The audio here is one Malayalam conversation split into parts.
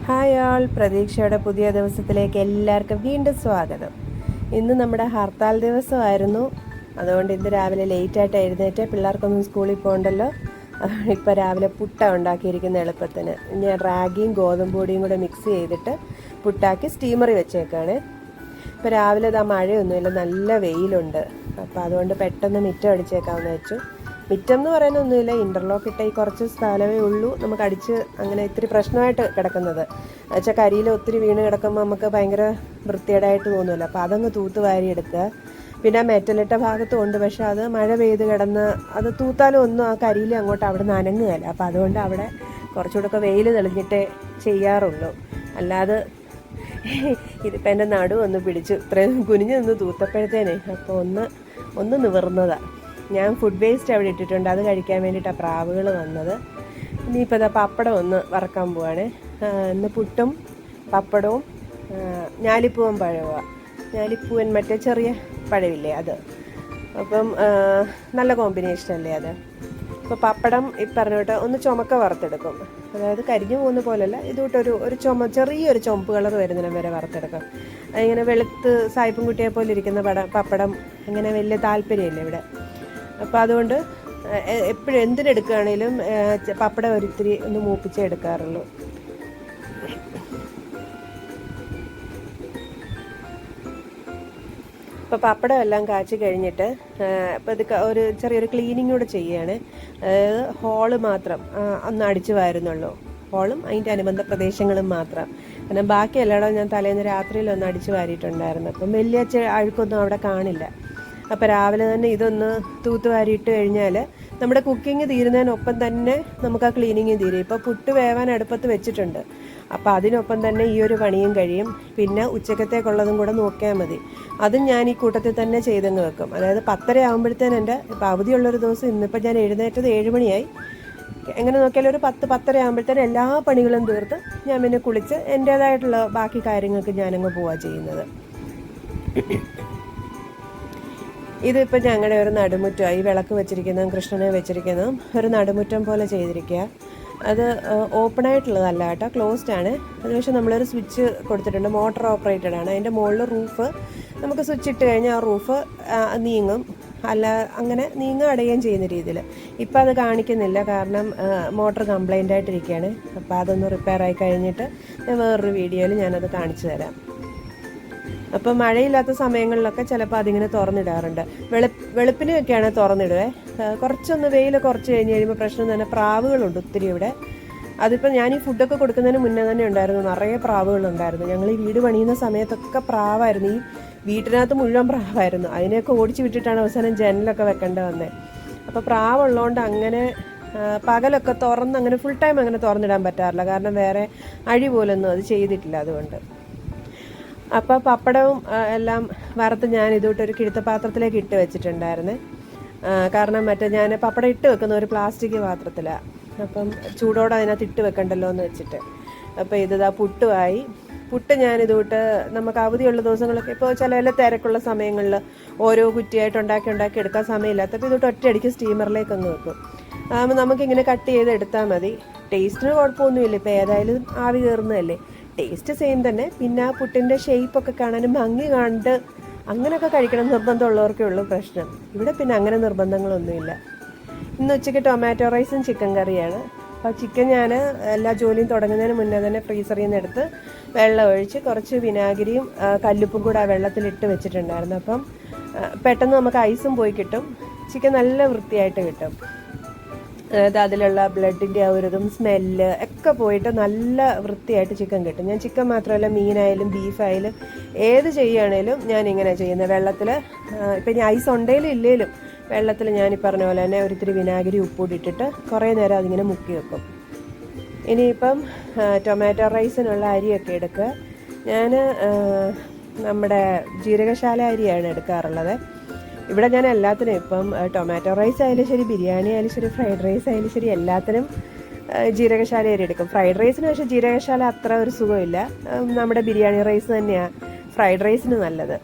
ഹായ് ആൾ, പ്രതീക്ഷയുടെ പുതിയ ദിവസത്തിലേക്ക് എല്ലാവർക്കും വീണ്ടും സ്വാഗതം. ഇന്ന് നമ്മുടെ ഹർത്താൽ ദിവസമായിരുന്നു. അതുകൊണ്ട് ഇന്ന് രാവിലെ ലേറ്റായിട്ട് എഴുന്നേറ്റ് പിള്ളേർക്കൊന്നും സ്കൂളിൽ പോകണ്ടല്ലോ. ഇപ്പോൾ രാവിലെ പുട്ട ഉണ്ടാക്കിയിരിക്കുന്ന എളുപ്പത്തിന്. ഞാൻ റാഗിയും ഗോതമ്പ് പൊടിയും കൂടെ മിക്സ് ചെയ്തിട്ട് പുട്ടാക്കി സ്റ്റീമറിൽ വെച്ചേക്കാണ്. ഇപ്പോൾ രാവിലെ ഇതാ മഴയൊന്നുമില്ല, നല്ല വെയിലുണ്ട്. അപ്പോൾ അതുകൊണ്ട് പെട്ടെന്ന് മിറ്റം അടിച്ചേക്കാമെന്ന് വെച്ചു. മിറ്റം എന്ന് പറയാനൊന്നുമില്ല, ഇൻ്റർലോക്ക് ഇട്ട ഈ കുറച്ച് സ്ഥലമേ ഉള്ളൂ നമുക്ക് അടിച്ച് അങ്ങനെ ഇത്തിരി പ്രശ്നമായിട്ട് കിടക്കുന്നത്. വെച്ചാൽ കരിയിൽ ഒത്തിരി വീണ് കിടക്കുമ്പോൾ നമുക്ക് ഭയങ്കര വൃത്തികേടായിട്ട് തോന്നുമല്ലോ. അപ്പോൾ അതങ്ങ് തൂത്ത് വാരി എടുക്കുക. പിന്നെ മെറ്റലിട്ട ഭാഗത്തും ഉണ്ട്, പക്ഷെ അത് മഴ പെയ്ത് കിടന്ന് അത് തൂത്താലും ഒന്നും ആ കരിയിൽ അങ്ങോട്ട് അവിടെ നനങ്ങുകയല്ല. അപ്പോൾ അതുകൊണ്ട് അവിടെ കുറച്ചുകൂടെ വെയിൽ തെളിഞ്ഞിട്ടേ ചെയ്യാറുള്ളൂ. അല്ലാതെ ഇതിപ്പോൾ എൻ്റെ നടുവൊന്ന് പിടിച്ചു, ഇത്രയും കുനിഞ്ഞ് നിന്ന് തൂത്തപ്പോഴത്തേനെ. അപ്പോൾ ഒന്ന് നിവർന്നതാണ്. ഞാൻ ഫുഡ് വേസ്റ്റ് അവിടെ ഇട്ടിട്ടുണ്ട്, അത് കഴിക്കാൻ വേണ്ടിയിട്ടാണ് പ്രാവുകൾ വന്നത്. ഇനിയിപ്പോൾ ഇതാ പപ്പടം ഒന്ന് വറക്കാൻ പോവാണ്. ഇന്ന് പുട്ടും പപ്പടവും ഞാലിപ്പൂവൻ പഴവുമാണ്. ഞാലിപ്പൂവൻ മറ്റേ ചെറിയ പഴമില്ലേ അത്. അപ്പം നല്ല കോമ്പിനേഷനല്ലേ അത്. അപ്പോൾ പപ്പടം ഈ പറഞ്ഞോട്ട് ഒന്ന് ചുമക്ക വറുത്തെടുക്കും. അതായത് കരിഞ്ഞു പോകുന്ന പോലെയല്ല, ഇതുകൊട്ടൊരു ചെറിയൊരു ചുമപ്പ് കളർ വരുന്നതിനും വരെ വറുത്തെടുക്കും. അതിങ്ങനെ വെളുത്ത് സായിപ്പും കുട്ടിയെ പോലെ ഇരിക്കുന്ന പപ്പടം അങ്ങനെ വലിയ താല്പര്യമില്ല ഇവിടെ. അപ്പോൾ അതുകൊണ്ട് എപ്പോഴും എന്തിനെടുക്കുകയാണേലും പപ്പടം ഒരിത്തിരി ഒന്ന് മൂപ്പിച്ചേ എടുക്കാറുള്ളൂ. ഇപ്പോൾ പപ്പടം എല്ലാം കാച്ചി കഴിഞ്ഞിട്ട് ഇപ്പോൾ ഇത് ഒരു ചെറിയൊരു ക്ലീനിങ് കൂടെ ചെയ്യുകയാണ്. അതായത് ഹോള് മാത്രം ഒന്ന് അടിച്ചു വാരുന്നുള്ളൂ. ഹോളും അതിൻ്റെ അനുബന്ധ പ്രദേശങ്ങളും മാത്രം. കാരണം ബാക്കി എല്ലായിടവും ഞാൻ തലേന്ന് രാത്രിയിലൊന്ന് അടിച്ചു വാരിയിട്ടുണ്ടായിരുന്നു. അപ്പം വലിയ അഴുക്കൊന്നും അവിടെ കാണില്ല. അപ്പോൾ രാവിലെ തന്നെ ഇതൊന്ന് തൂത്തുവാരിയിട്ട് കഴിഞ്ഞാൽ നമ്മുടെ കുക്കിംഗ് തീരുന്നതിനൊപ്പം തന്നെ നമുക്ക് ആ ക്ലീനിങ് തീരും. ഇപ്പോൾ പുട്ട് വേവാൻ അടുപ്പത്ത് വെച്ചിട്ടുണ്ട്, അപ്പോൾ അതിനൊപ്പം തന്നെ ഈ ഒരു പണിയും കഴിയും. പിന്നെ ഉച്ചക്കത്തേക്കുള്ളതും കൂടെ നോക്കിയാൽ മതി. അതും ഞാൻ ഈ കൂട്ടത്തിൽ തന്നെ ചെയ്തങ്ങ് വെക്കും. അതായത് 10:30 ആകുമ്പോഴത്തേന് എൻ്റെ ഇപ്പോൾ അവധിയുള്ളൊരു ദിവസം, ഇന്നിപ്പോൾ ഞാൻ എഴുന്നേറ്റത് 7 മണിയായി. എങ്ങനെ നോക്കിയാലും ഒരു 10-10:30 ആകുമ്പോഴത്തേന് എല്ലാ പണികളും തീർത്ത് ഞാൻ പിന്നെ കുളിച്ച് എൻ്റേതായിട്ടുള്ള ബാക്കി കാര്യങ്ങൾക്ക് ഞാനങ്ങ് പോവുക ചെയ്യുന്നത്. ഇതിപ്പോൾ ഞങ്ങളുടെ ഒരു നടുമുറ്റം, ഈ വിളക്ക് വെച്ചിരിക്കുന്നതും കൃഷ്ണനെ വെച്ചിരിക്കുന്നതും ഒരു നടുമുറ്റം പോലെ ചെയ്തിരിക്കുക. അത് ഓപ്പണായിട്ടുള്ളതല്ല കേട്ടോ, ക്ലോസ്ഡ് ആണ്. അത് പക്ഷേ നമ്മളൊരു സ്വിച്ച് കൊടുത്തിട്ടുണ്ട്, മോട്ടർ ഓപ്പറേറ്റഡ് ആണ്. അതിൻ്റെ മുകളിൽ റൂഫ് നമുക്ക് സ്വിച്ച് ഇട്ട് കഴിഞ്ഞാൽ ആ റൂഫ് നീങ്ങും, അല്ല അങ്ങനെ അടയുകയും ചെയ്യുന്ന രീതിയിൽ. ഇപ്പം അത് കാണിക്കുന്നില്ല, കാരണം മോട്ടർ കംപ്ലൈൻ്റ് ആയിട്ടിരിക്കുകയാണ്. അപ്പോൾ അതൊന്ന് റിപ്പയർ ആയി കഴിഞ്ഞിട്ട് ഞാൻ വേറൊരു വീഡിയോയിൽ ഞാനത് കാണിച്ചു തരാം. അപ്പോൾ മഴയില്ലാത്ത സമയങ്ങളിലൊക്കെ ചിലപ്പോൾ അതിങ്ങനെ തുറന്നിടാറുണ്ട്. വെളുപ്പിനൊക്കെയാണ് തുറന്നിടുവേ. കുറച്ചൊന്ന് വെയിൽ കുറച്ച് കഴിഞ്ഞ് കഴിയുമ്പോൾ പ്രശ്നം തന്നെ, പ്രാവുകളുണ്ട് ഒത്തിരി ഇവിടെ. അതിപ്പോൾ ഞാൻ ഈ ഫുഡൊക്കെ കൊടുക്കുന്നതിന് മുന്നേ തന്നെ ഉണ്ടായിരുന്നു, നിറയെ പ്രാവുകളുണ്ടായിരുന്നു. ഞങ്ങൾ ഈ വീട് പണിയുന്ന സമയത്തൊക്കെ പ്രാവായിരുന്നു. ഈ വീട്ടിനകത്ത് മുഴുവൻ പ്രാവായിരുന്നു. അതിനെയൊക്കെ ഓടിച്ചു വിട്ടിട്ടാണ് അവസാനം ജനലൊക്കെ വെക്കേണ്ടി വന്നത്. അപ്പോൾ പ്രാവുള്ളതുകൊണ്ട് അങ്ങനെ പകലൊക്കെ അങ്ങനെ ഫുൾ ടൈം അങ്ങനെ തുറന്നിടാൻ പറ്റാറില്ല, കാരണം വേറെ അഴി പോലൊന്നും അത് ചെയ്തിട്ടില്ല അതുകൊണ്ട്. അപ്പോൾ പപ്പടവും എല്ലാം വറുത്ത് ഞാൻ ഇതുകൊണ്ടൊരു കിഴുത്തപാത്രത്തിലേക്ക് ഇട്ട് വെച്ചിട്ടുണ്ടായിരുന്നു. കാരണം മറ്റേ ഞാൻ പപ്പടം ഇട്ട് വെക്കുന്ന ഒരു പ്ലാസ്റ്റിക് പാത്രത്തിലാണ്. അപ്പം ചൂടോടെ അതിനകത്ത് ഇട്ട് വെക്കണ്ടല്ലോ എന്ന് വെച്ചിട്ട്. അപ്പോൾ ഇതാ പുട്ടുമായി. പുട്ട് ഞാനിതുകൊണ്ട് നമുക്ക് അവധിയുള്ള ദിവസങ്ങളൊക്കെ, ഇപ്പോൾ ചില തിരക്കുള്ള സമയങ്ങളിൽ ഓരോ കുറ്റിയായിട്ട് ഉണ്ടാക്കി എടുക്കാൻ സമയമില്ലാത്തപ്പോൾ ഇതുകൊണ്ട് ഒറ്റയടിക്ക് സ്റ്റീമറിലേക്ക് അങ്ങ് വെക്കും. നമുക്കിങ്ങനെ കട്ട് ചെയ്ത് എടുത്താൽ മതി. ടേസ്റ്റിന് കുഴപ്പമൊന്നുമില്ല, ഇപ്പോൾ ഏതായാലും ആവി കയറുന്നതല്ലേ. ടേസ്റ്റ് സെയിം തന്നെ. പിന്നെ ആ പുട്ടിൻ്റെ ഷേപ്പൊക്കെ കാണാനും ഭംഗി കണ്ട് അങ്ങനെയൊക്കെ കഴിക്കണം നിർബന്ധമുള്ളവർക്കേ ഉള്ളൂ പ്രശ്നം. ഇവിടെ പിന്നെ അങ്ങനെ നിർബന്ധങ്ങളൊന്നുമില്ല. ഇന്ന് ഉച്ചയ്ക്ക് ടൊമാറ്റോ റൈസും ചിക്കൻ കറിയാണ്. അപ്പോൾ ചിക്കൻ ഞാൻ എല്ലാ ജോലിയും തുടങ്ങുന്നതിന് മുന്നേ തന്നെ ഫ്രീസറിൽ നിന്ന് എടുത്ത് വെള്ളം ഒഴിച്ച് കുറച്ച് വിനാഗിരിയും കല്ലുപ്പും കൂടെ ആ വെള്ളത്തിലിട്ട് വെച്ചിട്ടുണ്ടായിരുന്നു. അപ്പം പെട്ടെന്ന് നമുക്ക് ഐസും പോയി കിട്ടും, ചിക്കൻ നല്ല വൃത്തിയായിട്ട് കിട്ടും. അതായത് അതിലുള്ള ബ്ലഡിൻ്റെ ആ ഒരു ഇതും സ്മെല്ല് ഒക്കെ പോയിട്ട് നല്ല വൃത്തിയായിട്ട് ചിക്കൻ കിട്ടും. ഞാൻ ചിക്കൻ മാത്രമല്ല, മീനായാലും ബീഫായാലും ഏത് ചെയ്യുകയാണേലും ഞാൻ ഇങ്ങനെ ചെയ്യുന്നത്. വെള്ളത്തിൽ ഇപ്പം ഇനി ഐസ് ഉണ്ടെങ്കിലും ഇല്ലേലും വെള്ളത്തിൽ ഞാൻ ഈ പറഞ്ഞ പോലെ തന്നെ ഒരിത്തിരി വിനാഗിരി ഉപ്പൂടി ഇട്ടിട്ട് കുറേ നേരം അതിങ്ങനെ മുക്കി വെക്കും. ഇനിയിപ്പം ടൊമാറ്റോ റൈസിനുള്ള അരിയൊക്കെ എടുക്കുക. ഞാൻ നമ്മുടെ ജീരകശാല അരിയാണ് എടുക്കാറുള്ളത്. ഇവിടെ ഞാൻ എല്ലാത്തിനും ഇപ്പം ടൊമാറ്റോ റൈസ് ആയാലും ശരി, ബിരിയാണി ആയാലും ശരി, ഫ്രൈഡ് റൈസ് ആയാലും ശരി, എല്ലാത്തിനും ജീരകശാല അരി എടുക്കും. ഫ്രൈഡ് റൈസിന് പക്ഷേ ജീരകശാല അത്ര ഒരു സുഖമില്ല. നമ്മുടെ ബിരിയാണി റൈസ് തന്നെയാണ് ഫ്രൈഡ് റൈസിന് നല്ലത്.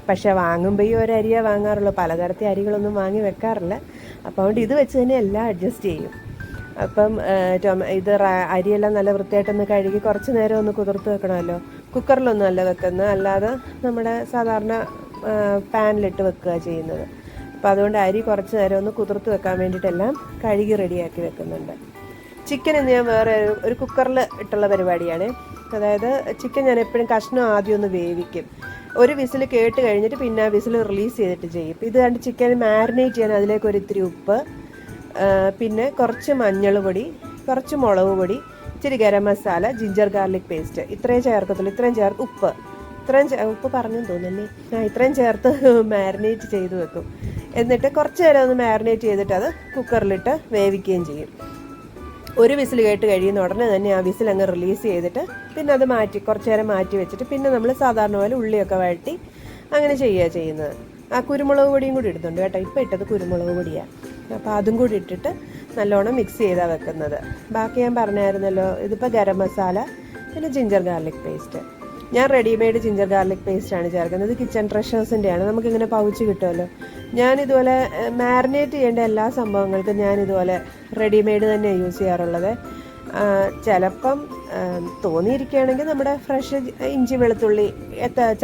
പക്ഷേ വാങ്ങുമ്പോൾ ഈ ഒരു അരിയേ വാങ്ങാറുള്ളൂ, പലതരത്തെ അരികളൊന്നും വാങ്ങി വെക്കാറില്ല. അപ്പോൾ അതുകൊണ്ട് ഇത് വെച്ച് തന്നെ എല്ലാം അഡ്ജസ്റ്റ് ചെയ്യും. അപ്പം അരിയെല്ലാം നല്ല വൃത്തിയായിട്ടൊന്ന് കഴുകി കുറച്ച് നേരം ഒന്ന് കുതിർത്ത് വെക്കണമല്ലോ. കുക്കറിലൊന്നും അല്ല വെക്കുന്നത്, അല്ലാതെ നമ്മുടെ സാധാരണ പാനിലിട്ട് വെക്കുക ചെയ്യുന്നത്. അപ്പോൾ അതുകൊണ്ട് അരി കുറച്ച് നേരം ഒന്ന് കുതിർത്ത് വെക്കാൻ വേണ്ടിയിട്ടെല്ലാം കഴുകി റെഡിയാക്കി വെക്കുന്നുണ്ട്. ചിക്കൻ ഇന്ന് ഞാൻ വേറെ ഒരു കുക്കറിൽ ഇട്ടുള്ള പരിപാടിയാണ്. അതായത് ചിക്കൻ ഞാൻ എപ്പോഴും കഷ്ണം ആദ്യം ഒന്ന് വേവിക്കും. ഒരു വിസിൽ കേട്ട് കഴിഞ്ഞിട്ട് പിന്നെ ആ വിസിൽ റിലീസ് ചെയ്തിട്ട് ചെയ്യും. ഇത് കണ്ട് ചിക്കൻ മാരിനേറ്റ് ചെയ്യാൻ അതിലേക്ക് ഒരു ഇത്തിരി ഉപ്പ്, പിന്നെ കുറച്ച് മഞ്ഞൾ പൊടി, കുറച്ച് മുളക് പൊടി, ഇച്ചിരി garam masala, ginger garlic paste, ഇത്രയും ചേർക്കത്തുള്ളൂ. ഉപ്പ് പറഞ്ഞെന്ന് തോന്നുന്നല്ലേ. ഇത്രയും ചേർത്ത് മാരിനേറ്റ് ചെയ്ത് വെക്കും. എന്നിട്ട് കുറച്ച് നേരം ഒന്ന് മാരിനേറ്റ് ചെയ്തിട്ട് അത് കുക്കറിലിട്ട് വേവിക്കുകയും ചെയ്യും. ഒരു വിസിൽ കേട്ട് കഴിയുന്ന ഉടനെ തന്നെ ആ വിസിൽ അങ്ങ് റിലീസ് ചെയ്തിട്ട് പിന്നെ അത് കുറച്ച് നേരം മാറ്റി വെച്ചിട്ട് പിന്നെ നമ്മൾ സാധാരണ പോലെ ഉള്ളിയൊക്കെ വഴറ്റി അങ്ങനെ ചെയ്യുന്നത്. ആ കുരുമുളക് പൊടിയും കൂടി ഇടുന്നുണ്ട് കേട്ടോ. ഇപ്പം ഇട്ടത് കുരുമുളക് പൊടിയാണ്. അപ്പോൾ അതും കൂടി ഇട്ടിട്ട് നല്ലോണം മിക്സ് ചെയ്താണ് വെക്കുന്നത്. ബാക്കി ഞാൻ പറഞ്ഞായിരുന്നല്ലോ, ഇതിപ്പോൾ ഗരം മസാല, പിന്നെ ജിഞ്ചർ ഗാർലിക് പേസ്റ്റ്. ഞാൻ റെഡിമെയ്ഡ് ജിഞ്ചർ ഗാർലിക് പേസ്റ്റാണ് ചേർക്കുന്നത്. ഇത് കിച്ചൺ ട്രഷേഴ്സിൻ്റെയാണ്, നമുക്കിങ്ങനെ പൗച്ച് കിട്ടുമല്ലോ. ഞാനിതുപോലെ മാരിനേറ്റ് ചെയ്യേണ്ട എല്ലാ സംഭവങ്ങൾക്കും ഞാനിതുപോലെ റെഡിമെയ്ഡ് തന്നെ യൂസ് ചെയ്യാറുള്ളത്. ചിലപ്പം തോന്നിയിരിക്കുകയാണെങ്കിൽ നമ്മുടെ ഫ്രഷ് ഇഞ്ചി വെളുത്തുള്ളി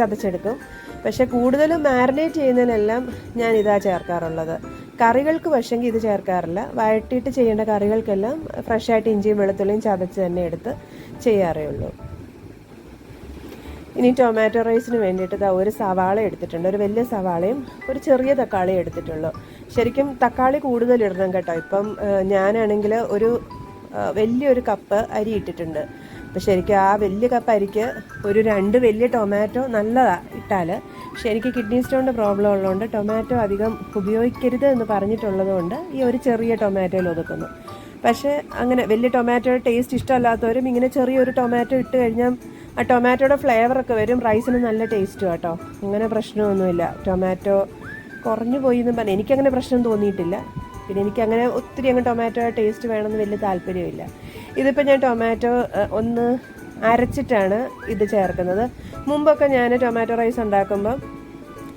ചതച്ചെടുക്കും. പക്ഷേ കൂടുതലും മാരിനേറ്റ് ചെയ്യുന്നതിനെല്ലാം ഞാനിതാ ചേർക്കാറുള്ളത്. കറികൾക്ക് പക്ഷെങ്കിൽ ഇത് ചേർക്കാറില്ല. വഴറ്റിയിട്ട് ചെയ്യേണ്ട കറികൾക്കെല്ലാം ഫ്രഷായിട്ട് ഇഞ്ചിയും വെളുത്തുള്ളിയും ചതച്ച് തന്നെ എടുത്ത് ചെയ്യാറേ ഉള്ളൂ. ഇനി ടൊമാറ്റോ റൈസിന് വേണ്ടിയിട്ട് ഒരു സവാള എടുത്തിട്ടുണ്ട്. ഒരു വലിയ സവാളയും ഒരു ചെറിയ തക്കാളി എടുത്തിട്ടുള്ളൂ. ശരിക്കും തക്കാളി കൂടുതൽ ഇടണം കേട്ടോ. ഇപ്പം ഞാനാണെങ്കിൽ ഒരു വലിയൊരു കപ്പ് അരി ഇട്ടിട്ടുണ്ട്. അപ്പോൾ ശരിക്കും ആ വലിയ കപ്പ് അരിക്ക് ഒരു 2 വലിയ ടൊമാറ്റോ നല്ലതാണ് ഇട്ടാൽ. പക്ഷെ എനിക്ക് കിഡ്നി സ്റ്റോണിൻ്റെ പ്രോബ്ലം ഉള്ളതുകൊണ്ട് ടൊമാറ്റോ അധികം ഉപയോഗിക്കരുത് എന്ന് പറഞ്ഞിട്ടുള്ളത് കൊണ്ട് ഈ ഒരു ചെറിയ ടൊമാറ്റോയിൽ ഒതുക്കുന്നു. പക്ഷേ അങ്ങനെ വലിയ ടൊമാറ്റോയുടെ ടേസ്റ്റ് ഇഷ്ടമല്ലാത്തവരും ഇങ്ങനെ ചെറിയൊരു ടൊമാറ്റോ ഇട്ട് കഴിഞ്ഞാൽ ആ ടൊമാറ്റോയുടെ ഫ്ലേവറൊക്കെ വരും. റൈസിന് നല്ല ടേസ്റ്റും കേട്ടോ. അങ്ങനെ പ്രശ്നമൊന്നുമില്ല. ടൊമാറ്റോ കുറഞ്ഞു പോയി എന്ന് പറഞ്ഞാൽ എനിക്കങ്ങനെ പ്രശ്നം തോന്നിയിട്ടില്ല. പിന്നെ എനിക്കങ്ങനെ ഒത്തിരി അങ്ങ് ടൊമാറ്റോയുടെ ടേസ്റ്റ് വേണമെന്ന് വലിയ താല്പര്യമില്ല. ഇതിപ്പോൾ ഞാൻ ടൊമാറ്റോ ഒന്ന് അരച്ചിട്ടാണ് ഇത് ചേർക്കുന്നത്. മുമ്പൊക്കെ ഞാൻ ടൊമാറ്റോ റൈസ് ഉണ്ടാക്കുമ്പം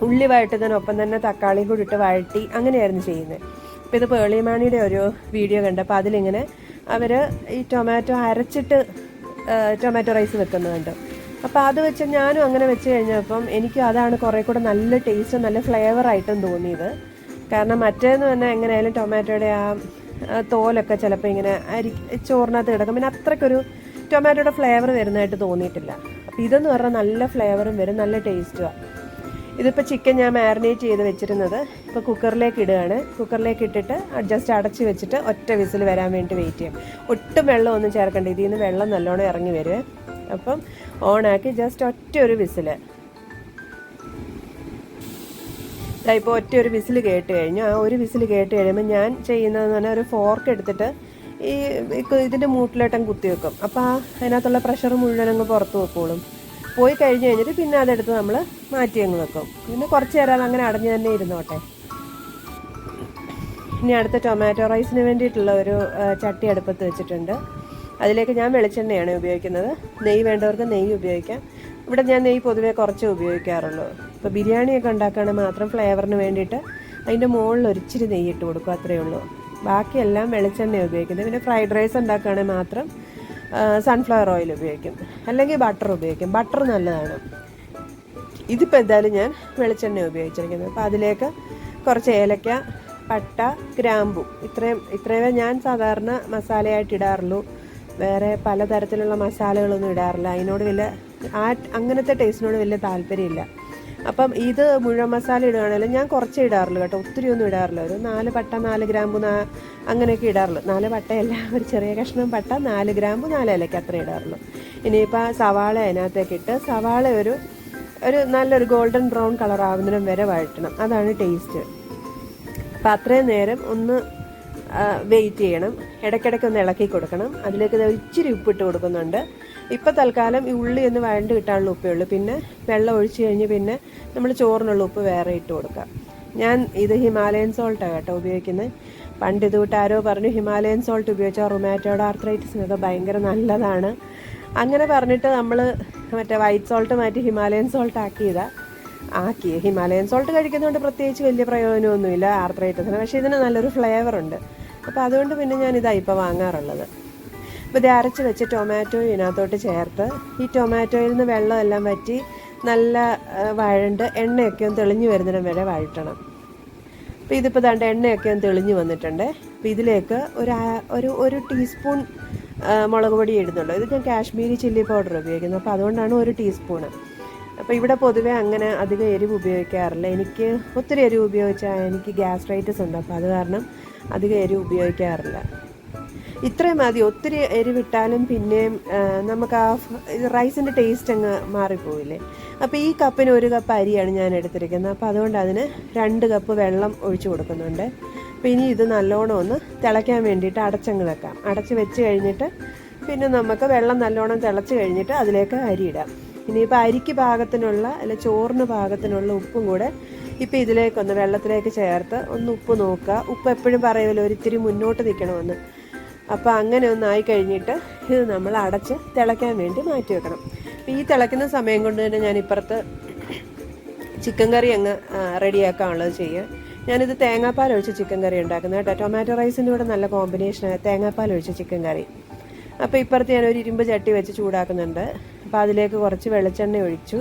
ഉള്ളി വഴറ്റുന്നതിനൊപ്പം തന്നെ തക്കാളിയും കൂടി ഇട്ട് വഴറ്റി അങ്ങനെയായിരുന്നു ചെയ്യുന്നത്. അപ്പോൾ ഇത് പേളിമാണിയുടെ ഒരു വീഡിയോ കണ്ടപ്പോൾ അതിലിങ്ങനെ അവർ ഈ ടൊമാറ്റോ അരച്ചിട്ട് ടൊമാറ്റോ റൈസ് വെക്കുന്നുണ്ട്. അപ്പോൾ അത് വെച്ച് ഞാനും അങ്ങനെ വെച്ച് കഴിഞ്ഞപ്പം എനിക്ക് അതാണ് കുറേ കൂടെ നല്ല ടേസ്റ്റ്, നല്ല ഫ്ലേവറായിട്ടും തോന്നിയത്. കാരണം മറ്റേന്ന് പറഞ്ഞാൽ എങ്ങനെയായാലും ടൊമാറ്റോയുടെ ആ തോലൊക്കെ ചിലപ്പോൾ ഇങ്ങനെ ചോറിനകത്ത് കിടക്കും. പിന്നെ അത്രയ്ക്കൊരു ടൊമാറ്റോയുടെ ഫ്ലേവർ വരുന്നതായിട്ട് തോന്നിയിട്ടില്ല. അപ്പോൾ ഇതെന്ന് പറഞ്ഞാൽ നല്ല ഫ്ലേവറും വരും, നല്ല ടേസ്റ്റുമാണ്. ഇതിപ്പോൾ ചിക്കൻ ഞാൻ മാരിനേറ്റ് ചെയ്ത് വെച്ചിരുന്നത് ഇപ്പോൾ കുക്കറിലേക്ക് ഇടുകയാണ്. കുക്കറിലേക്ക് ഇട്ടിട്ട് ജസ്റ്റ് അടച്ച് വെച്ചിട്ട് ഒറ്റ വിസിൽ വരാൻ വേണ്ടി വെയിറ്റ് ചെയ്യും. ഒട്ടും വെള്ളമൊന്നും ചേർക്കണ്ട. ഇതിൽ നിന്ന് വെള്ളം നല്ലോണം ഇറങ്ങി വരുവേ. അപ്പം ഓണാക്കി ജസ്റ്റ് ഒറ്റ ഒരു വിസിൽ. ഇപ്പോൾ ഒറ്റ ഒരു വിസിൽ കേട്ട് കഴിഞ്ഞു. ആ ഒരു വിസിൽ കേട്ട് കഴിയുമ്പോൾ ഞാൻ ചെയ്യുന്നതെന്ന് പറഞ്ഞാൽ ഒരു ഫോർക്ക് എടുത്തിട്ട് ഇതിൻ്റെ മൂട്ടിലോട്ടം കുത്തി വെക്കും. അപ്പോൾ അതിനകത്തുള്ള പ്രഷർ മുഴുവൻ അങ്ങ് പുറത്ത് വെക്കോളും. പോയി കഴിഞ്ഞ് കഴിഞ്ഞിട്ട് പിന്നെ അതെടുത്ത് നമ്മൾ മാറ്റി അങ്ങ് വെക്കും. പിന്നെ കുറച്ച് നേരം അങ്ങനെ അടഞ്ഞു തന്നെ ഇരുന്നോട്ടെ. ഇനി അടുത്ത ടൊമാറ്റോ റൈസിന് വേണ്ടിയിട്ടുള്ള ഒരു ചട്ടി അടുപ്പത്ത് വെച്ചിട്ടുണ്ട്. അതിലേക്ക് ഞാൻ വെളിച്ചെണ്ണയാണ് ഉപയോഗിക്കുന്നത്. നെയ്യ് വേണ്ടവർക്ക് നെയ്യ് ഉപയോഗിക്കാം. ഇവിടെ ഞാൻ നെയ്യ് പൊതുവേ കുറച്ചേ ഉപയോഗിക്കാറുള്ളൂ. ഇപ്പോൾ ബിരിയാണിയൊക്കെ ഉണ്ടാക്കുകയാണെങ്കിൽ മാത്രം ഫ്ലേവറിന് വേണ്ടിയിട്ട് അതിൻ്റെ മുകളിൽ ഒരിച്ചിരി നെയ്യ് ഇട്ട് കൊടുക്കും, അത്രയേ ഉള്ളൂ. ബാക്കിയെല്ലാം വെളിച്ചെണ്ണ ഉപയോഗിക്കുന്നത്. പിന്നെ ഫ്രൈഡ് റൈസ് ഉണ്ടാക്കുകയാണെങ്കിൽ മാത്രം സൺഫ്ലവർ ഓയിൽ ഉപയോഗിക്കും, അല്ലെങ്കിൽ ബട്ടർ ഉപയോഗിക്കും. ബട്ടർ നല്ലതാണ്. ഇതിപ്പോൾ എന്തായാലും ഞാൻ വെളിച്ചെണ്ണ ഉപയോഗിച്ചിരിക്കുന്നത്. അപ്പോൾ അതിലേക്ക് കുറച്ച് ഏലക്ക, പട്ട, ഗ്രാമ്പു, ഇത്രയേ ഞാൻ സാധാരണ മസാലയായിട്ട് ഇടാറുള്ളൂ. വേറെ പലതരത്തിലുള്ള മസാലകളൊന്നും ഇടാറില്ല. അതിനോട് അങ്ങനത്തെ ടേസ്റ്റിനോട് വലിയ താല്പര്യമില്ല. അപ്പം ഇത് മുഴുവൻ മസാല ഇടുകയാണെങ്കിലും ഞാൻ കുറച്ചേ ഇടാറുള്ളൂ കേട്ടോ. ഒത്തിരി ഒന്നും ഇടാറില്ല. ഒരു 4 പട്ട, 4 ഗ്രാമ്പു, അങ്ങനെയൊക്കെ ഇടാറുള്ളൂ. 4 പട്ടയല്ല, ഒരു ചെറിയ കഷ്ണം പട്ട, 4 ഗ്രാമ്പു, 4 ഇലയ്ക്ക് അത്രേ ഇടാറുള്ളൂ. ഇനിയിപ്പോൾ സവാള അതിനകത്തേക്ക് ഇട്ട് സവാള ഒരു നല്ലൊരു ഗോൾഡൻ ബ്രൗൺ കളർ ആവുന്നതിനും വരെ വഴറ്റണം. അതാണ് ടേസ്റ്റ്. അപ്പം അത്രയും നേരം ഒന്ന് വെയിറ്റ് ചെയ്യണം. ഇടയ്ക്കിടയ്ക്ക് ഒന്ന് ഇളക്കി കൊടുക്കണം. അതിലേക്ക് ഇച്ചിരി ഉപ്പിട്ട് കൊടുക്കുന്നുണ്ട്. ഇപ്പം തൽക്കാലം ഈ ഉള്ളി ഒന്ന് വഴണ്ട് കിട്ടാനുള്ള ഉപ്പേ ഉള്ളൂ. പിന്നെ വെള്ളം ഒഴിച്ച് കഴിഞ്ഞ് പിന്നെ നമ്മൾ ചോറിനുള്ള ഉപ്പ് വേറെ ഇട്ട് കൊടുക്കാം. ഞാൻ ഇത് ഹിമാലയൻ സോൾട്ടാണ് കേട്ടോ ഉപയോഗിക്കുന്നത്. പണ്ട് ഇതുകൂട്ട് ആരോ പറഞ്ഞു ഹിമാലയൻ സോൾട്ട് ഉപയോഗിച്ചാൽ റൊമാറ്റോയുടെ ആർത്രൈറ്റിസിനൊക്കെ ഭയങ്കര നല്ലതാണ്. അങ്ങനെ പറഞ്ഞിട്ട് നമ്മൾ മറ്റേ വൈറ്റ് സോൾട്ട് മാറ്റി ഹിമാലയൻ സോൾട്ട് ആക്കി. ഹിമാലയൻ സോൾട്ട് കഴിക്കുന്നതുകൊണ്ട് പ്രത്യേകിച്ച് വലിയ പ്രയോജനമൊന്നുമില്ല ആർത്രൈറ്റിസിന്. പക്ഷേ ഇതിന് നല്ലൊരു ഫ്ലേവറുണ്ട്. അപ്പോൾ അതുകൊണ്ട് പിന്നെ ഞാനിതാണ് ഇപ്പോൾ വാങ്ങാറുള്ളത്. അപ്പോൾ ഇത് അരച്ച് വെച്ച് ടൊമാറ്റോ ഇതിനകത്തോട്ട് ചേർത്ത് ഈ ടൊമാറ്റോയിൽ നിന്ന് വെള്ളമെല്ലാം വറ്റി നല്ല വഴണ്ട് എണ്ണയൊക്കെ ഒന്ന് തെളിഞ്ഞു വരുന്നിടം വരെ വഴറ്റണം. അപ്പോൾ ഇതിപ്പോൾ ദാണ്ട് എണ്ണയൊക്കെ ഒന്ന് തെളിഞ്ഞു വന്നിട്ടുണ്ട്. അപ്പോൾ ഇതിലേക്ക് ഒരു ടീസ്പൂൺ മുളക് പൊടി ഇടുന്നുള്ളൂ. ഇത് ഞാൻ കാശ്മീരി ചില്ലി പൗഡർ ഉപയോഗിക്കുന്നത്, അപ്പോൾ അതുകൊണ്ടാണ് 1 ടീസ്പൂണ്. അപ്പോൾ ഇവിടെ പൊതുവെ അങ്ങനെ അധികം എരിവ് ഉപയോഗിക്കാറില്ല. എനിക്ക് ഒത്തിരി എരിവ് ഉപയോഗിച്ചാൽ എനിക്ക് ഗ്യാസ്ട്രൈറ്റിസ് ഉണ്ട്, അപ്പോൾ അത് കാരണം അധികം എരിവ് ഉപയോഗിക്കാറില്ല. ഇത്രയും മതി. ഒത്തിരി എരിവിട്ടാലും പിന്നെയും നമുക്ക് ആ റൈസിൻ്റെ ടേസ്റ്റ് അങ്ങ് മാറിപ്പോയില്ലേ. അപ്പോൾ ഈ കപ്പിന് 1 കപ്പ് അരിയാണ് ഞാൻ എടുത്തിരിക്കുന്നത്. അപ്പോൾ അതുകൊണ്ട് അതിന് 2 കപ്പ് വെള്ളം ഒഴിച്ചു കൊടുക്കുന്നുണ്ട്. അപ്പോൾ ഇനി ഇത് നല്ലോണം ഒന്ന് തിളയ്ക്കാൻ വേണ്ടിയിട്ട് അടച്ചങ്ങ് വെക്കാം. അടച്ച് വെച്ച് കഴിഞ്ഞിട്ട് പിന്നെ നമുക്ക് വെള്ളം നല്ലോണം തിളച്ച് കഴിഞ്ഞിട്ട് അതിലേക്ക് അരി ഇടാം. ഇനിയിപ്പോൾ അരിക്ക് പാകത്തിനുള്ള അല്ല ചോറിന് പാകത്തിനുള്ള ഉപ്പും കൂടെ ഇപ്പോൾ ഇതിലേക്കൊന്ന് വെള്ളത്തിലേക്ക് ചേർത്ത് ഒന്ന് ഉപ്പ് നോക്കുക. ഉപ്പ് എപ്പോഴും പറയുമല്ലോ ഒരിത്തിരി മുന്നോട്ട് നിൽക്കണമെന്ന്. അപ്പോൾ അങ്ങനെ ഒന്നായി കഴിഞ്ഞിട്ട് ഇത് നമ്മൾ അടച്ച് തിളയ്ക്കാൻ വേണ്ടി മാറ്റി വെക്കണം. അപ്പോൾ ഈ തിളയ്ക്കുന്ന സമയം കൊണ്ട് തന്നെ ഞാൻ ഇപ്പുറത്ത് ചിക്കൻ കറി അങ്ങ് റെഡിയാക്കാനുള്ളത് ചെയ്യുക. ഞാനിത് തേങ്ങാപ്പാൽ ഒഴിച്ച് ചിക്കൻ കറി ഉണ്ടാക്കുന്നത് കേട്ടോ. ടൊമാറ്റോ റൈസിൻ്റെ കൂടെ നല്ല കോമ്പിനേഷനാണ് തേങ്ങാപ്പാൽ ഒഴിച്ച് ചിക്കൻ കറി. അപ്പോൾ ഇപ്പുറത്ത് ഞാനൊരു ഇരുമ്പ് ചട്ടി വെച്ച് ചൂടാക്കുന്നുണ്ട്. അപ്പോൾ അതിലേക്ക് കുറച്ച് വെളിച്ചെണ്ണ ഒഴിച്ചു.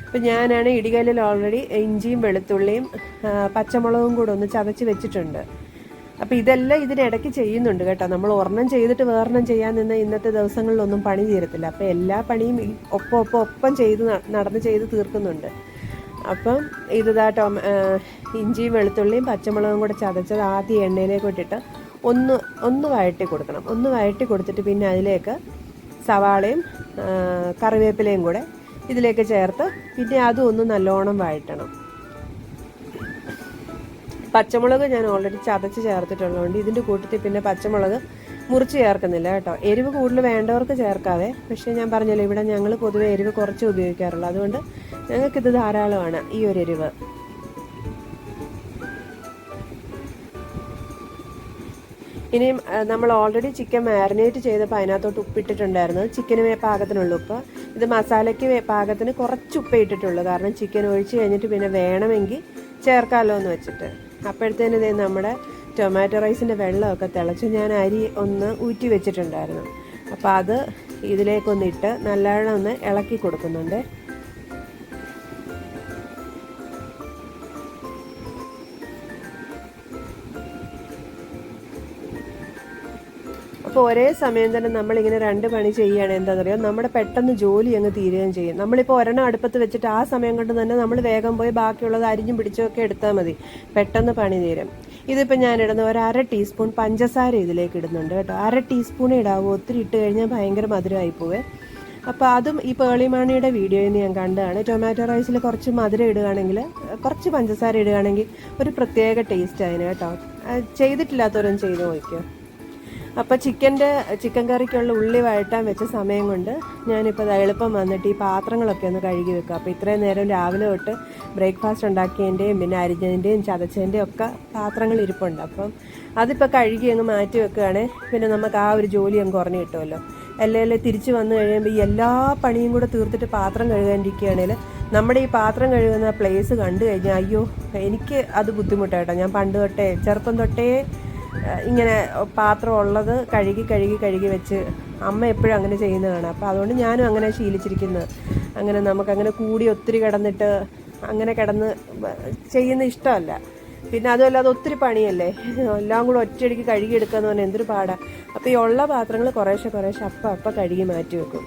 അപ്പോൾ ഞാനാണ് ഇടികല്ലിൽ ഓൾറെഡി ഇഞ്ചിയും വെളുത്തുള്ളിയും പച്ചമുളകും കൂടെ ഒന്ന് ചതച്ച് വെച്ചിട്ടുണ്ട്. അപ്പോൾ ഇതെല്ലാം ഇതിനിടയ്ക്ക് ചെയ്യുന്നുണ്ട് കേട്ടോ. നമ്മൾ ഒരെണ്ണം ചെയ്തിട്ട് വേറെണ്ണം ചെയ്യാൻ നിന്ന് ഇന്നത്തെ ദിവസങ്ങളിലൊന്നും പണി തീരത്തില്ല. അപ്പോൾ എല്ലാ പണിയും ഒപ്പം ചെയ്ത് തീർക്കുന്നുണ്ട്. അപ്പം ഇതാ ഇഞ്ചിയും വെളുത്തുള്ളിയും പച്ചമുളകും കൂടെ ചതച്ചത് ആദ്യം എണ്ണയിലേക്ക് ഇട്ടിട്ട് ഒന്ന് വഴറ്റി കൊടുക്കണം. ഒന്ന് വഴറ്റി കൊടുത്തിട്ട് പിന്നെ അതിലേക്ക് സവാളയും കറിവേപ്പിലയും കൂടെ ഇതിലേക്ക് ചേർത്ത് പിന്നെ അതും ഒന്ന് നല്ലോണം വഴറ്റണം. പച്ചമുളക് ഞാൻ ഓൾറെഡി ചതച്ച് ചേർത്തിട്ടുള്ളതുകൊണ്ട് ഇതിൻ്റെ കൂട്ടത്തിൽ പിന്നെ പച്ചമുളക് മുറിച്ച് ചേർക്കുന്നില്ല കേട്ടോ. എരിവ് കൂടുതൽ വേണ്ടവർക്ക് ചേർക്കാവേ. പക്ഷേ ഞാൻ പറഞ്ഞല്ലോ ഇവിടെ ഞങ്ങൾ പൊതുവെ എരിവ് കുറച്ച് ഉപയോഗിക്കാറുള്ളൂ. അതുകൊണ്ട് ഞങ്ങൾക്കിത് ധാരാളമാണ് ഈ ഒരു എരിവ്. ഇനിയും നമ്മൾ ഓൾറെഡി ചിക്കൻ മാരിനേറ്റ് ചെയ്തപ്പോൾ അതിനകത്തോട്ട് ഉപ്പിട്ടിട്ടുണ്ടായിരുന്നു. ചിക്കന് പാകത്തിനുള്ള ഉപ്പ്. ഇത് മസാലയ്ക്ക് പാകത്തിന് കുറച്ച് ഉപ്പേ ഇട്ടിട്ടുള്ളൂ. കാരണം ചിക്കൻ ഒഴിച്ച് കഴിഞ്ഞിട്ട് പിന്നെ വേണമെങ്കിൽ ചേർക്കാമല്ലോ എന്ന് വെച്ചിട്ട്. അപ്പോഴത്തേനും ഇതേ നമ്മുടെ ടൊമാറ്റോ റൈസിൻ്റെ വെള്ളമൊക്കെ തിളച്ച് ഞാൻ അരി ഒന്ന് ഊറ്റി വെച്ചിട്ടുണ്ടായിരുന്നു. അപ്പോൾ അത് ഇതിലേക്കൊന്നിട്ട് നല്ലവണ്ണം ഒന്ന് ഇളക്കി കൊടുക്കുന്നുണ്ട്. അപ്പോൾ ഒരേ സമയം തന്നെ നമ്മളിങ്ങനെ 2 പണി ചെയ്യുകയാണ്. എന്താണെന്ന് അറിയാം, നമ്മുടെ പെട്ടെന്ന് ജോലി അങ്ങ് തീരുകയും ചെയ്യും. നമ്മളിപ്പോൾ ഒരെണ്ണം അടുപ്പത്ത് വെച്ചിട്ട് ആ സമയം കൊണ്ട് തന്നെ നമ്മൾ വേഗം പോയി ബാക്കിയുള്ളത് അരിഞ്ഞും പിടിച്ചൊക്കെ എടുത്താൽ മതി, പെട്ടെന്ന് പണി തീരും. ഇതിപ്പോൾ ഞാൻ ഇടുന്ന 1/2 ടീസ്പൂൺ പഞ്ചസാര ഇതിലേക്ക് ഇടുന്നുണ്ട് കേട്ടോ. 1/2 ടീസ്പൂൺ ഇടാവൂ, ഒത്തിരി ഇട്ട് കഴിഞ്ഞാൽ ഭയങ്കര മധുരമായി പോവേ. അപ്പോൾ അതും ഈ പേളിമാണിയുടെ വീഡിയോയിൽ നിന്ന് ഞാൻ കണ്ടതാണ്. ടൊമാറ്റോ റൈസിൽ കുറച്ച് മധുരം ഇടുകയാണെങ്കിൽ, കുറച്ച് പഞ്ചസാര ഇടുകയാണെങ്കിൽ ഒരു പ്രത്യേക ടേസ്റ്റ് അതിന് കേട്ടോ. ചെയ്തിട്ടില്ലാത്തവരും ചെയ്ത് നോക്കിയോ. അപ്പോൾ ചിക്കൻ കറിക്കുള്ള ഉള്ളി വഴറ്റാൻ വെച്ച സമയം കൊണ്ട് ഞാനിപ്പോൾ എളുപ്പം വന്നിട്ട് ഈ പാത്രങ്ങളൊക്കെ ഒന്ന് കഴുകി വെക്കുക. അപ്പോൾ ഇത്രയും നേരം രാവിലെ തൊട്ട് ബ്രേക്ക്ഫാസ്റ്റ് ഉണ്ടാക്കിയതിൻ്റെയും പിന്നെ അരിഞ്ഞതിൻ്റെയും ചതച്ചതിൻ്റെയും ഒക്കെ പാത്രങ്ങൾ ഇരിപ്പുണ്ട്. അപ്പം അതിപ്പോൾ കഴുകി അങ്ങ് മാറ്റി വെക്കുകയാണെങ്കിൽ പിന്നെ നമുക്ക് ആ ഒരു ജോലി അങ്ങ് കുറഞ്ഞു കിട്ടുമല്ലോ. അല്ലെങ്കിൽ തിരിച്ച് വന്നു കഴിയുമ്പോൾ ഈ എല്ലാ പണിയും കൂടെ തീർത്തിട്ട് പാത്രം കഴുകാനിരിക്കുകയാണെങ്കിൽ നമ്മുടെ ഈ പാത്രം കഴുകുന്ന പ്ലേസ് കണ്ടു കഴിഞ്ഞാൽ അയ്യോ എനിക്ക് അത് ബുദ്ധിമുട്ടായിട്ടോ. ഞാൻ പണ്ട് തൊട്ടേ ചെറുപ്പം തൊട്ടേ ഇങ്ങനെ പാത്രം ഉള്ളത് കഴുകി വെച്ച് അമ്മ എപ്പോഴും അങ്ങനെ ചെയ്യുന്നതാണ്. അപ്പോൾ അതുകൊണ്ട് ഞാനും അങ്ങനെ ശീലിച്ചിരിക്കുന്നത്. അങ്ങനെ നമുക്കങ്ങനെ കൂടി ഒത്തിരി കിടന്നിട്ട് അങ്ങനെ കിടന്ന് ചെയ്യുന്ന ഇഷ്ടമല്ല. പിന്നെ അതുമല്ല അത് ഒത്തിരി പണിയല്ലേ, എല്ലാം കൂടെ ഒറ്റയടിക്ക് കഴുകിയെടുക്കുക എന്ന് പറഞ്ഞാൽ എന്തൊരു പാടാണ്. അപ്പോൾ ഈ ഉള്ള പാത്രങ്ങൾ കുറേശ്ശെ അപ്പം കഴുകി മാറ്റി വെക്കും.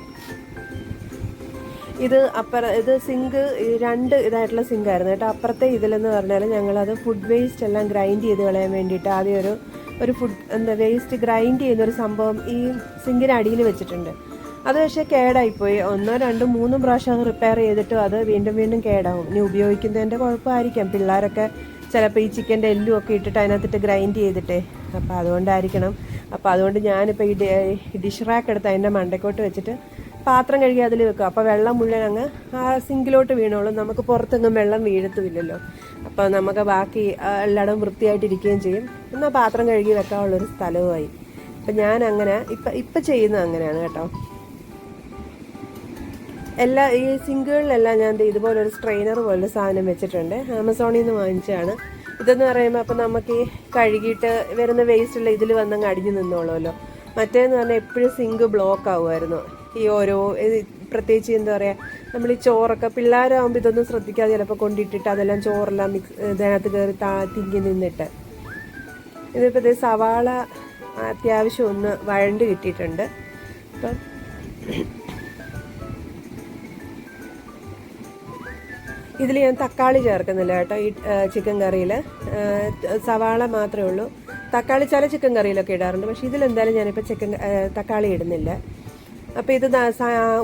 ഇത് സിങ്ക് 2 ഇതായിട്ടുള്ള സിങ്കായിരുന്നു കേട്ടോ. അപ്പുറത്തെ ഇതിലെന്ന് പറഞ്ഞാൽ ഞങ്ങളത് ഫുഡ് വേസ്റ്റ് എല്ലാം ഗ്രൈൻഡ് ചെയ്ത് കളയാൻ വേണ്ടിയിട്ട് ആദ്യം ഒരു ഫുഡ് വേസ്റ്റ് ഗ്രൈൻഡ് ചെയ്യുന്നൊരു സംഭവം ഈ സിങ്കിന് അടിയിൽ വെച്ചിട്ടുണ്ട്. അത് പക്ഷേ കേടായിപ്പോയി. 1, 2, 3 പ്രാവശ്യം അത് റിപ്പയർ ചെയ്തിട്ടും അത് വീണ്ടും കേടാവും. ഇനി ഉപയോഗിക്കുന്നതിൻ്റെ കുഴപ്പമായിരിക്കാം. പിള്ളേരൊക്കെ ചിലപ്പോൾ ഈ ചിക്കൻ്റെ എല്ലും ഒക്കെ ഇട്ടിട്ട് അതിനകത്തിട്ട് ഗ്രൈൻഡ് ചെയ്തിട്ടേ, അപ്പോൾ അതുകൊണ്ടായിരിക്കണം. അപ്പോൾ അതുകൊണ്ട് ഞാനിപ്പോൾ ഈ ഡിഷ് റാക്ക് എടുത്ത് അതിൻ്റെ മണ്ടക്കോട്ട് വെച്ചിട്ട് പാത്രം കഴുകി അതിൽ വെക്കുക. അപ്പോൾ വെള്ളം മുഴുവൻ അങ്ങ് ആ സിങ്കിലോട്ട് വീണോളും. നമുക്ക് പുറത്തെങ്ങും വെള്ളം വീഴത്തുമില്ലല്ലോ. അപ്പോൾ നമുക്ക് ബാക്കി എല്ലായിടവും വൃത്തിയായിട്ടിരിക്കുകയും ചെയ്യും. എന്നാൽ പാത്രം കഴുകി വെക്കാനുള്ളൊരു സ്ഥലവുമായി. അപ്പം ഞാൻ അങ്ങനെ ഇപ്പം ചെയ്യുന്നത് അങ്ങനെയാണ് കേട്ടോ. ഈ സിങ്കുകളിലെല്ലാം ഞാൻ ഇതുപോലൊരു സ്ട്രെയിനർ പോലൊരു സാധനം വെച്ചിട്ടുണ്ട്. ആമസോണിൽ നിന്ന് വാങ്ങിച്ചതാണ്. ഇതെന്ന് പറയുമ്പോൾ അപ്പം നമുക്ക് ഈ കഴുകിയിട്ട് വരുന്ന വേസ്റ്റുള്ള ഇതിൽ വന്നങ്ങ് അടിഞ്ഞു നിന്നോളുമല്ലോ. മറ്റേന്ന് പറഞ്ഞാൽ എപ്പോഴും സിങ്ക് ബ്ലോക്ക് ആവുമായിരുന്നു. ഈ ഓരോ പ്രത്യേകിച്ച് എന്താ പറയുക, നമ്മൾ ഈ ചോറൊക്കെ പിള്ളേരാകുമ്പോൾ ഇതൊന്നും ശ്രദ്ധിക്കാതെ ചിലപ്പോൾ കൊണ്ടിട്ടിട്ട് അതെല്ലാം ചോറെല്ലാം ഇതിനകത്ത് കയറി തിങ്ങി നിന്നിട്ട്. ഇതിപ്പോൾ ഇത് സവാള അത്യാവശ്യം ഒന്ന് വഴണ്ട് കിട്ടിയിട്ടുണ്ട്. അപ്പം ഇതിൽ ഞാൻ തക്കാളി ചേർക്കുന്നില്ല കേട്ടോ. ഈ ചിക്കൻ കറിയിൽ സവാള മാത്രമേ ഉള്ളൂ. തക്കാളി ചില ചിക്കൻ കറിയിലൊക്കെ ഇടാറുണ്ട്, പക്ഷേ ഇതിലെന്തായാലും ഞാനിപ്പോൾ തക്കാളി ഇടുന്നില്ല. അപ്പോൾ ഇത്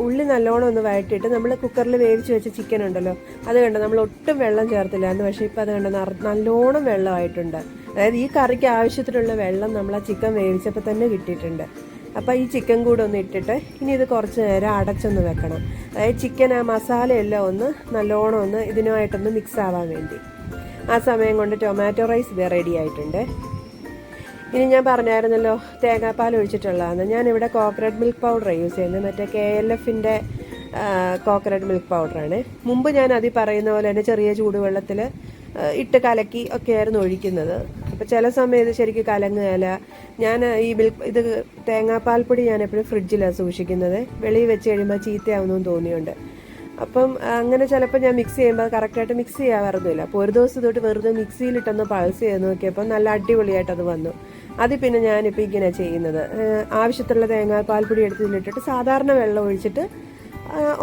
ഉള്ളി നല്ലോണം ഒന്ന് വഴറ്റിയിട്ട് നമ്മൾ കുക്കറിൽ വേവിച്ച് വെച്ച ചിക്കൻ ഉണ്ടല്ലോ, അത് കണ്ടോ നമ്മൾ ഒട്ടും വെള്ളം ചേർത്തില്ലായിരുന്നു. പക്ഷേ ഇപ്പോൾ അത് കണ്ടോ നല്ലോണം വെള്ളമായിട്ടുണ്ട്. അതായത് ഈ കറിക്ക് ആവശ്യത്തിനുള്ള വെള്ളം നമ്മൾ ആ ചിക്കൻ വേവിച്ചപ്പോൾ തന്നെ കിട്ടിയിട്ടുണ്ട്. അപ്പോൾ ഈ ചിക്കൻ കൂടെ ഒന്ന് ഇട്ടിട്ട് ഇനി ഇത് കുറച്ച് നേരം അടച്ചൊന്ന് വെക്കണം. അതായത് ചിക്കൻ ആ മസാലയെല്ലാം ഒന്ന് നല്ലോണം ഒന്ന് ഇതിനുമായിട്ടൊന്ന് മിക്സ് ആവാൻ വേണ്ടി. ആ സമയം കൊണ്ട് ടൊമാറ്റോ റൈസ് റെഡി ആയിട്ടുണ്ട്. ഇനി ഞാൻ പറഞ്ഞായിരുന്നല്ലോ തേങ്ങാപ്പാൽ ഒഴിച്ചിട്ടുള്ളതാണ്. ഞാനിവിടെ കോക്കനട്ട് മിൽക്ക് പൗഡർ യൂസ് ചെയ്യുന്നത്, മറ്റേ KLFൻ്റെ കോക്കനട്ട് മിൽക്ക് പൗഡറാണ്. മുമ്പ് ഞാൻ അതിൽ പറയുന്ന പോലെ തന്നെ ചെറിയ ചൂടുവെള്ളത്തിൽ ഇട്ട് കലക്കി ഒക്കെയായിരുന്നു ഒഴിക്കുന്നത്. അപ്പോൾ ചില സമയത്ത് ശരിക്കും കലങ്ങുകയില്ല. ഞാൻ ഈ ഇത് തേങ്ങാപ്പാൽപ്പൊടി ഞാൻ എപ്പോഴും ഫ്രിഡ്ജിലാണ് സൂക്ഷിക്കുന്നത്. വെളിയിൽ വെച്ച് കഴിയുമ്പോൾ ചീത്തയാവുമെന്ന് തോന്നിയുണ്ട്. അപ്പം അങ്ങനെ ചിലപ്പോൾ ഞാൻ മിക്സ് ചെയ്യുമ്പോൾ കറക്റ്റായിട്ട് മിക്സ് ചെയ്യാറുന്നില്ല. അപ്പോൾ ഒരു ദിവസം തൊട്ട് വെറുതെ മിക്സിയിലിട്ടൊന്ന് പൾസ് ചെയ്ത് നോക്കിയപ്പോൾ നല്ല അടിപൊളിയായിട്ട് അത് വന്നു. അത് പിന്നെ ഞാനിപ്പോൾ ഇങ്ങനെ ചെയ്യുന്നത്, ആവശ്യത്തിലുള്ള തേങ്ങാപ്പാൽപ്പൊടി എടുത്തിട്ടിട്ട് സാധാരണ വെള്ളം ഒഴിച്ചിട്ട്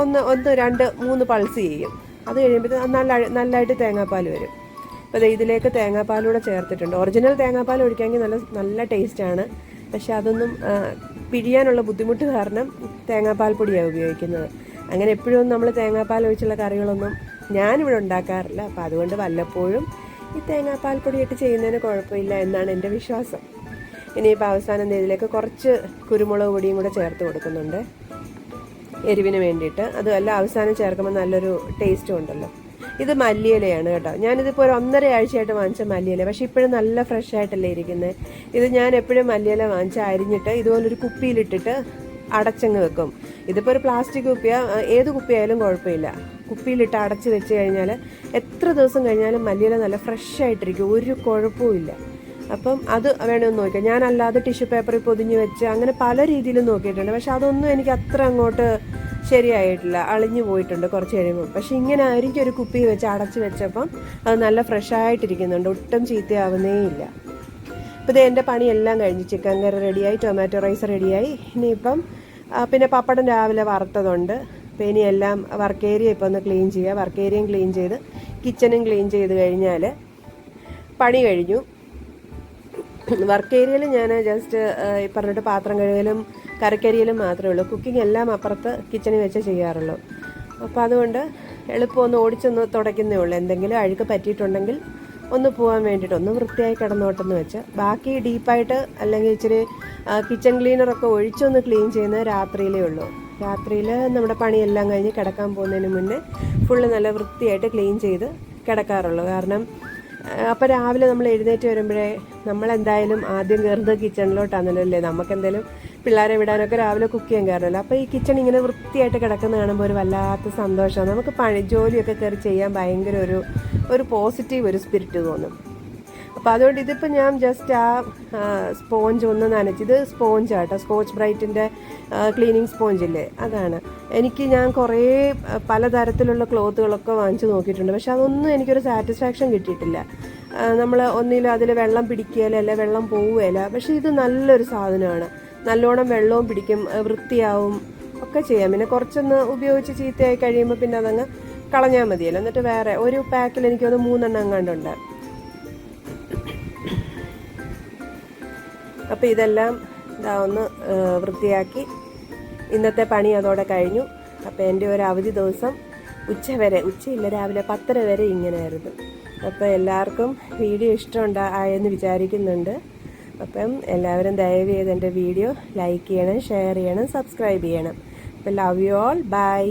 ഒന്ന് 2 3 പൾസ് ചെയ്യും. അത് കഴിയുമ്പോൾ നല്ലതായിട്ട് തേങ്ങാപ്പാൽ വരും. അപ്പോൾ ഇതിലേക്ക് തേങ്ങാപ്പാലൂടെ ചേർത്തിട്ടുണ്ട്. ഒറിജിനൽ തേങ്ങാപ്പാൽ ഒഴിക്കാമെങ്കിൽ നല്ല ടേസ്റ്റാണ്. പക്ഷെ അതൊന്നും പിഴിയാനുള്ള ബുദ്ധിമുട്ട് കാരണം തേങ്ങാപ്പാൽ പൊടിയാണ് ഉപയോഗിക്കുന്നത്. അങ്ങനെ എപ്പോഴും നമ്മൾ തേങ്ങാപ്പാൽ ഒഴിച്ചുള്ള കറികളൊന്നും ഞാനിവിടെ ഉണ്ടാക്കാറില്ല. അപ്പോൾ അതുകൊണ്ട് വല്ലപ്പോഴും ഈ തേങ്ങാപ്പാൽ പൊടിയിട്ട് ചെയ്യുന്നതിന് കുഴപ്പമില്ല എന്നാണ് എൻ്റെ വിശ്വാസം. ഇനിയിപ്പോൾ അവസാനം ഇതിലേക്ക് കുറച്ച് കുരുമുളക് പൊടിയും കൂടെ ചേർത്ത് കൊടുക്കുന്നുണ്ട് എരിവിന് വേണ്ടിയിട്ട്. അതുമല്ല അവസാനം ചേർക്കുമ്പോൾ നല്ലൊരു ടേസ്റ്റും ഉണ്ടല്ലോ. ഇത് മല്ലിയിലയാണ് കേട്ടോ. ഞാനിതിപ്പോൾ ഒരു 1.5 ആഴ്ചയായിട്ട് വാങ്ങിച്ച മല്ലിയില, പക്ഷേ ഇപ്പോഴും നല്ല ഫ്രഷ് ആയിട്ടല്ലേ ഇരിക്കുന്നത്. ഇത് ഞാൻ എപ്പോഴും മല്ലിയില വാങ്ങിച്ച് അരിഞ്ഞിട്ട് ഇതുപോലൊരു കുപ്പിയിലിട്ടിട്ട് അടച്ചങ്ങ് വെക്കും. ഇതിപ്പോൾ ഒരു പ്ലാസ്റ്റിക് കുപ്പിയാണ്, ഏത് കുപ്പിയായാലും കുഴപ്പമില്ല. കുപ്പിയിലിട്ട് അടച്ച് വെച്ച് കഴിഞ്ഞാൽ എത്ര ദിവസം കഴിഞ്ഞാലും മല്ലിയില നല്ല ഫ്രഷ് ആയിട്ടിരിക്കും, ഒരു കുഴപ്പമില്ല. അപ്പം അത് വേണമെന്ന് നോക്കിയാൽ ഞാനല്ലാതെ ടിഷ്യൂ പേപ്പറിൽ പൊതിഞ്ഞ് വെച്ച് അങ്ങനെ പല രീതിയിലും നോക്കിയിട്ടുണ്ട്. പക്ഷെ അതൊന്നും എനിക്ക് അത്ര അങ്ങോട്ട് ശരിയായിട്ടില്ല, അളിഞ്ഞു പോയിട്ടുണ്ട് കുറച്ച് കഴിയുമ്പോൾ. പക്ഷെ ഇങ്ങനെ ആയിരിക്കും ഒരു കുപ്പി വെച്ച് അടച്ച് വെച്ചപ്പം അത് നല്ല ഫ്രഷായിട്ടിരിക്കുന്നുണ്ട്, ഒട്ടും ചീത്തയാവുന്നേ ഇല്ല. അപ്പോൾ ഇത് എൻ്റെ പണിയെല്ലാം കഴിഞ്ഞ് ചിക്കൻ കറി റെഡിയായി, ടൊമാറ്റോ റൈസ് റെഡിയായി. ഇനിയിപ്പം പിന്നെ പപ്പടം രാവിലെ വറുത്തതുണ്ട്. അപ്പോൾ ഇനി എല്ലാം വർക്ക് ഏരിയ ഇപ്പോൾ ഒന്ന് ക്ലീൻ ചെയ്യുക. വർക്ക് ഏരിയയും ക്ലീൻ ചെയ്ത് കിച്ചണും ക്ലീൻ ചെയ്ത് കഴിഞ്ഞാൽ പണി കഴിഞ്ഞു. വർക്ക് ഏരിയയിൽ ഞാൻ ജസ്റ്റ് ഈ പറഞ്ഞിട്ട് പാത്രം കഴുകലും കറിക്കരിയലും മാത്രമേ ഉള്ളൂ. കുക്കിംഗ് എല്ലാം അപ്പുറത്ത് കിച്ചണിൽ വെച്ച് ചെയ്യാറുള്ളൂ. അപ്പോൾ അതുകൊണ്ട് എളുപ്പം ഒന്ന് ഓടിച്ചൊന്ന് തുടയ്ക്കുന്നേ ഉള്ളൂ. എന്തെങ്കിലും അഴുക്ക് പറ്റിയിട്ടുണ്ടെങ്കിൽ ഒന്ന് പോകാൻ വേണ്ടിയിട്ട് ഒന്ന് വൃത്തിയായി കിടന്നോട്ടെന്ന് വെച്ച്. ബാക്കി ഡീപ്പായിട്ട് അല്ലെങ്കിൽ ഇച്ചിരി കിച്ചൺ ക്ലീനറൊക്കെ ഒഴിച്ചൊന്ന് ക്ലീൻ ചെയ്യുന്നത് രാത്രിയിലേ ഉള്ളൂ. രാത്രിയിൽ നമ്മുടെ പണിയെല്ലാം കഴിഞ്ഞ് കിടക്കാൻ പോകുന്നതിന് മുന്നേ ഫുള്ള് നല്ല വൃത്തിയായിട്ട് ക്ലീൻ ചെയ്ത് കിടക്കാറുള്ളൂ. കാരണം അപ്പോൾ രാവിലെ നമ്മൾ എഴുന്നേറ്റ് വരുമ്പോഴേ നമ്മളെന്തായാലും ആദ്യം കയറുന്നത് കിച്ചണിലോട്ടാണല്ലോ അല്ലേ. നമുക്കെന്തായാലും പിള്ളേരെ വിടാനൊക്കെ രാവിലെ കുക്ക് ചെയ്യാൻ കയറണമല്ലോ. അപ്പോൾ ഈ കിച്ചൺ ഇങ്ങനെ വൃത്തിയായിട്ട് കിടക്കുന്ന കാണുമ്പോൾ ഒരു വല്ലാത്ത സന്തോഷമാണ്. നമുക്ക് ജോലിയൊക്കെ കയറി ചെയ്യാൻ ഭയങ്കര ഒരു പോസിറ്റീവ് ഒരു സ്പിരിറ്റ് തോന്നും. അപ്പോൾ അതുകൊണ്ട് ഇതിപ്പോൾ ഞാൻ ജസ്റ്റ് ആ സ്പോഞ്ച് ഒന്ന് നനച്ച്, ഇത് സ്പോഞ്ചാട്ടോ, സ്കോച്ച് ബ്രൈറ്റിൻ്റെ ക്ലീനിങ് സ്പോഞ്ചില്ലേ അതാണ്. ഞാൻ കുറേ പലതരത്തിലുള്ള ക്ലോത്തുകളൊക്കെ വാങ്ങിച്ച് നോക്കിയിട്ടുണ്ട്, പക്ഷെ അതൊന്നും എനിക്കൊരു സാറ്റിസ്ഫാക്ഷൻ കിട്ടിയിട്ടില്ല. നമ്മൾ ഒന്നിലും അതിൽ വെള്ളം പിടിക്കുകയില്ല, അല്ല വെള്ളം പോവുകയില്ല. പക്ഷെ ഇത് നല്ലൊരു സാധനമാണ്, നല്ലോണം വെള്ളവും പിടിക്കും, വൃത്തിയാവും ഒക്കെ ചെയ്യാം. പിന്നെ കുറച്ചൊന്ന് ഉപയോഗിച്ച് ചീത്തയായി കഴിയുമ്പോൾ പിന്നെ അതങ്ങ് കളഞ്ഞാൽ മതിയല്ലോ. എന്നിട്ട് വേറെ ഒരു പാക്കിൽ എനിക്കത് 3 എണ്ണം എങ്ങാണ്ടുണ്ട്. അപ്പോൾ ഇതെല്ലാം ഒന്ന് വൃത്തിയാക്കി ഇന്നത്തെ പണി അതോടെ കഴിഞ്ഞു. അപ്പോൾ എൻ്റെ ഒരു അവധി ദിവസം ഉച്ചയില്ല, രാവിലെ 10:30 വരെ ഇങ്ങനെയായിരുന്നു. അപ്പോൾ എല്ലാവർക്കും വീഡിയോ ഇഷ്ടമുണ്ടായെന്ന് വിചാരിക്കുന്നുണ്ട്. അപ്പം എല്ലാവരും ദയവ് ചെയ്ത് എൻ്റെ വീഡിയോ ലൈക്ക് ചെയ്യണം, ഷെയർ ചെയ്യണം, സബ്സ്ക്രൈബ് ചെയ്യണം. അപ്പോൾ ലവ് യു ഓൾ, ബൈ.